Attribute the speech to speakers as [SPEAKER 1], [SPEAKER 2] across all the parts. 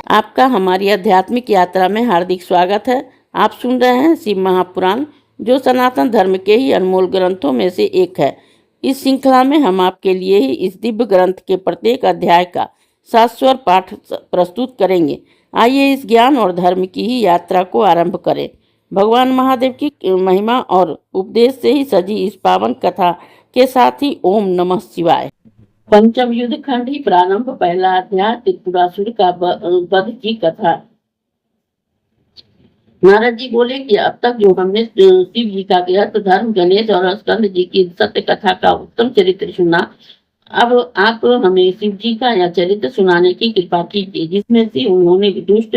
[SPEAKER 1] आपका हमारी आध्यात्मिक यात्रा में हार्दिक स्वागत है। आप सुन रहे हैं शिव महापुराण, जो सनातन धर्म के ही अनमोल ग्रंथों में से एक है। इस श्रृंखला में हम आपके लिए ही इस दिव्य ग्रंथ के प्रत्येक अध्याय का शाश्वत पाठ प्रस्तुत करेंगे। आइए इस ज्ञान और धर्म की ही यात्रा को आरंभ करें। भगवान महादेव की महिमा और उपदेश से ही सजी इस पावन कथा के साथ ही ओम नमः शिवाय। पंचम युद्ध खंड ही प्रारंभ। पहला अध्याय त्रिपुरासुर का वध की कथा। नारद जी बोले कि अब तक जो हमने शिव जी का गृहस्थ धर्म, गणेश और स्कंद जी की सत्य कथा का उत्तम चरित्र सुना, अब आप हमें शिव जी का यह चरित्र सुनाने की कृपा कीजिए, जिसमें से उन्होंने दुष्ट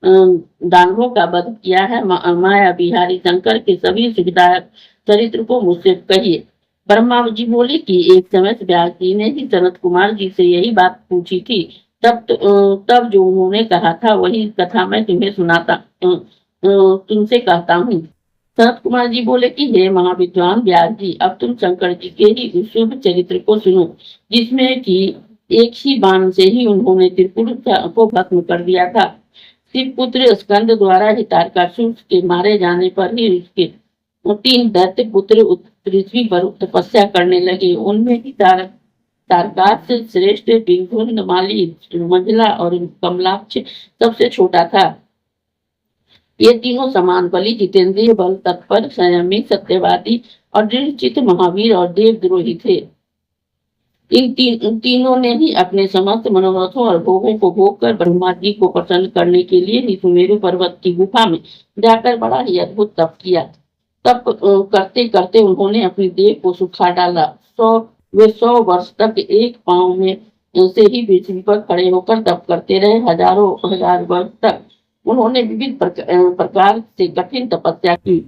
[SPEAKER 1] दानवों का वध किया है। माया बिहारी शंकर के सभी सुखदायक चरित्र को मुझसे कहिए। ब्रह्मा जी बोले कि एक समय व्यास जी ने ही सनत कुमार जी से यही बात पूछी थी। तब जो उन्होंने कहा था वही कथा मैं तुम्हें सुनाता तुमसे कहता हूँ। सनत कुमार जी बोले कि हे महाविद्वान व्यास जी, अब तुम शंकर जी के ही उस शुभ चरित्र को सुनो, जिसमें कि एक ही बाण से ही उन्होंने त्रिपुर को भस्म कर दिया था। शिव पुत्र स्कंद द्वारा ही तारकासुर के मारे जाने पर ही उसके 3 दैत्य पुत्र पृथ्वी पर तपस्या करने लगे। उनमें ही तारकास से श्रेष्ठ बिंधुन, माली, मंजला और कमलाक्ष सबसे छोटा था। ये तीनों समान बलि, जितेंद्रिय, बल तत्पर, संयमी, सत्यवादी और दृढ़चित्त महावीर और देवद्रोही थे। इन तीनों ने ही अपने समस्त मनोरथों और भोगों को भोग कर ब्रह्मा जी को प्रसन्न करने के लिए सुमेरु पर्वत की गुफा में जाकर बड़ा ही अद्भुत तप किया। तप करते करते उन्होंने अपनी देह को सुखा डाला। वे 100 वर्ष तक एक पांव में से ही पृथ्वी पर खड़े होकर तप करते रहे। हजारों हजार वर्ष तक उन्होंने विविध प्रकार से कठिन तपस्या की।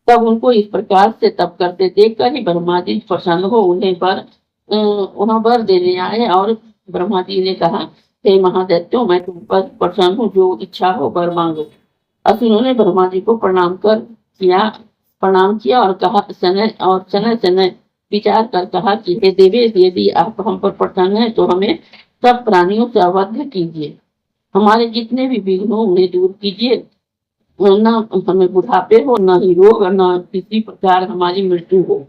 [SPEAKER 1] तब उनको इस प्रकार से तप करते देखकर ही ब्रह्मा जी प्रसन्न हो उन्हें वर देने आए। और ब्रह्मा जी ने कहा, हे महादैत्यों, मैं तुम पर प्रसन्न हूँ, जो इच्छा हो वर मांगो। असुरों ने ब्रह्मा जी को प्रणाम किया और कहा समय समय विचार कर कहा कि हे देवेश, यदि आप हम पर प्रसन्न हैं तो हमें सब प्राणियों से अवध्य कीजिए। हमारे जितने भी विघ्न हो उन्हें दूर कीजिए। न हमें बुढ़ापे हो, न ही रोग, न किसी प्रकार हमारी मृत्यु हो।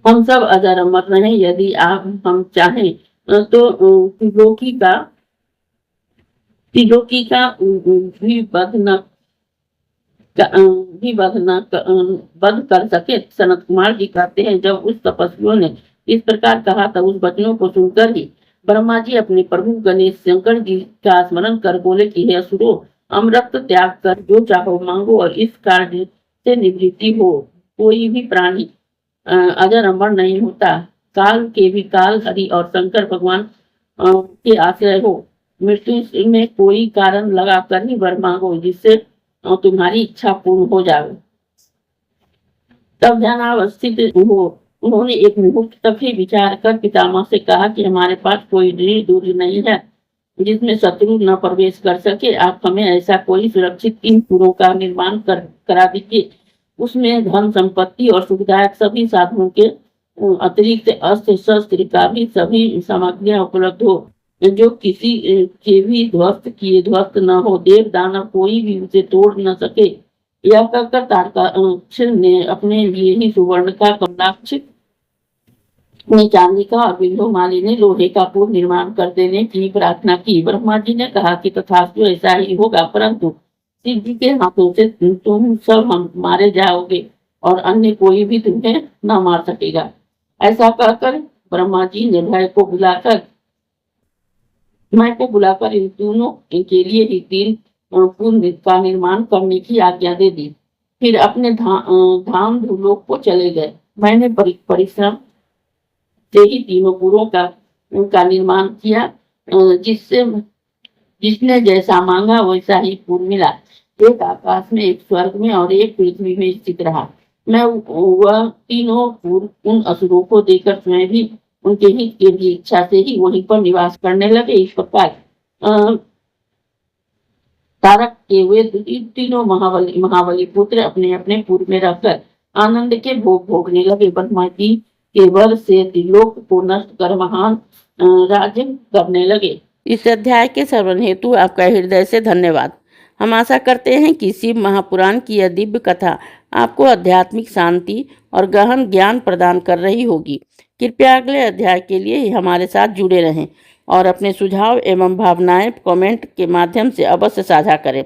[SPEAKER 1] हम सब अजर अमर रहें। यदि आप हम चाहें तो त्रिलोकी का भी वध कर सके। सनत कुमार जी कहते हैं, जब उस तपस्वियों ने इस प्रकार कहा तब उस वचनों को सुनकर ही ब्रह्मा जी अपने प्रभु गणेश शंकर जी का स्मरण कर बोले कि हे असुरों, अमृत त्याग कर जो चाहो मांगो और इस कार्य से निवृत्ति हो। कोई भी प्राणी अजर अमर नहीं होता। काल के भी काल हरि और शंकर भगवान के आश्रय हो। मृत्यु में कोई कारण लगाकर ही वर मांगो, जिससे तुम्हारी इच्छा पूर्ण हो जाए। तब ध्यानावस्थित हो उन्होंने एक मुहूर्त तक ही विचार कर पितामह से कहा कि हमारे पास कोई दृढ़ दूर नहीं है जिसमें शत्रु न प्रवेश कर सके। आप हमें ऐसा कोई सुरक्षित 3 पुरों का निर्माण करा दीजिए। उसमें धन संपत्ति और सुखदायक सभी साधनों के अतिरिक्त अस्त्र शस्त्र का भी सभी सामग्रियां उपलब्ध हो, जो किसी के भी ध्वस्त न हो। देव दानव कोई भी उसे तोड़ न सके। यह कहकर तारकाक्ष ने अपने लिए ही सुवर्ण का, कमलाक्ष ने चांदी का और बिंदु माली ने लोहे का पुर निर्माण कर देने की प्रार्थना की। ब्रह्मा जी ने कहा कि तथास्तु ऐसा ही होगा, परंतु शिव जी के हाथों से तुम सब हम मारे जाओगे और अन्य कोई भी तुम्हें न मार सकेगा। ऐसा कहकर ब्रह्मा जी ने भय को बुलाकर इन दोनों के लिए ही 3 पुर का निर्माण करने की आज्ञा दे दी। फिर अपने धाम भूलोक को चले गए। मैंने परिश्रम से ही 3 पुरों का निर्माण किया। जिसने जैसा मांगा वैसा ही पुर मिला। एक आकाश में, एक स्वर्ग में और एक पृथ्वी में स्थित रहा। मैं वह तीनों पुर उन असुरों को देकर स्वयं भी उनके ही की इच्छा से ही वहीं पर निवास करने लगे। इस प्रकार तारक के वे तीनों महाबली पुत्र अपने अपने पुर में रहकर आनंद के भोग भोगने लगे। ब्रह्मा जी के वर से त्रिलोक को नष्ट कर महान राज्य करने लगे। इस अध्याय के श्रवण हेतु आपका हृदय से धन्यवाद। हम आशा करते हैं कि शिव महापुराण की यह दिव्य कथा आपको आध्यात्मिक शांति और गहन ज्ञान प्रदान कर रही होगी। कृपया अगले अध्याय के लिए हमारे साथ जुड़े रहें और अपने सुझाव एवं भावनाएं कमेंट के माध्यम से अवश्य साझा करें।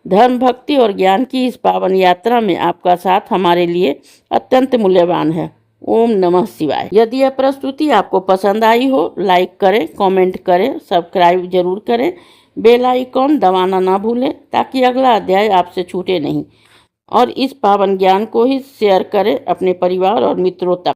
[SPEAKER 1] धर्म, भक्ति और ज्ञान की इस पावन यात्रा में आपका साथ हमारे लिए अत्यंत मूल्यवान है। ओम नमः शिवाय। यदि यह प्रस्तुति आपको पसंद आई हो, लाइक करें, कमेंट करें, सब्सक्राइब जरूर करें, बेल आइकॉन दबाना ना भूलें ताकि अगला अध्याय आपसे छूटे नहीं। और इस पावन ज्ञान को ही शेयर करें अपने परिवार और मित्रों तक।